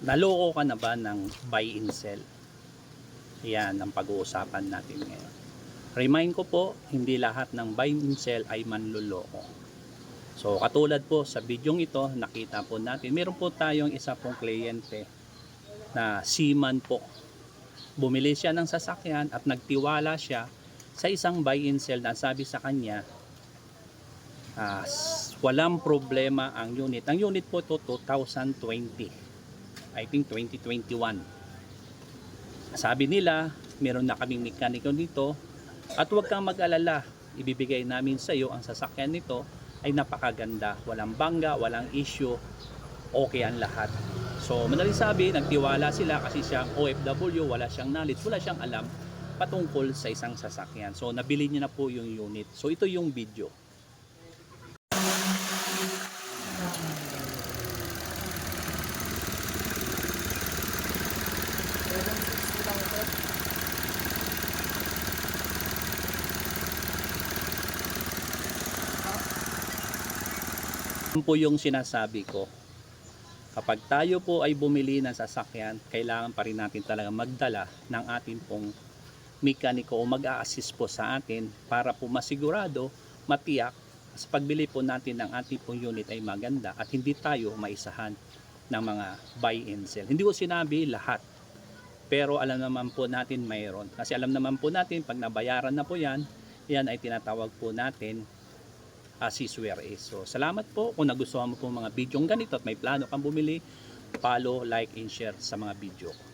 Naloko ka na ba ng buy and sell? Yan ang pag-uusapan natin ngayon. Remind ko po, hindi lahat ng buy and sell ay manloloko. So katulad po sa bidyong ito, nakita po natin, meron po tayong isa pong kliyente na seaman po. Bumili siya ng sasakyan at nagtiwala siya sa isang buy and sell na sabi sa kanya, walang problema ang unit. Ang unit po ito 2020. I think 2021. Sabi nila, meron na kaming mekaniko dito at huwag kang mag-alala, ibibigay namin sa iyo ang sasakyan nito ay napakaganda, walang bangga, walang issue, okay ang lahat. So madaling sabi, nagtiwala sila kasi siyang OFW, wala siyang knowledge, wala siyang alam patungkol sa isang sasakyan. So nabili niya na po yung unit. So ito yung video. Yan po yung sinasabi ko. Kapag tayo po ay bumili ng sasakyan, kailangan pa rin natin talaga magdala ng ating pong mekaniko o mag-a-assist po sa atin para po masigurado, matiyak sa pagbili po natin ng ating pong unit ay maganda at hindi tayo maisahan ng mga buy and sell. Hindi ko sinabi lahat, pero alam naman po natin mayroon. Kasi alam naman po natin pag nabayaran na po yan, yan ay tinatawag po natin sisware is. So salamat po kung nagustuhan mo po mga video ganito at may plano kang bumili, follow, like and share sa mga video ko.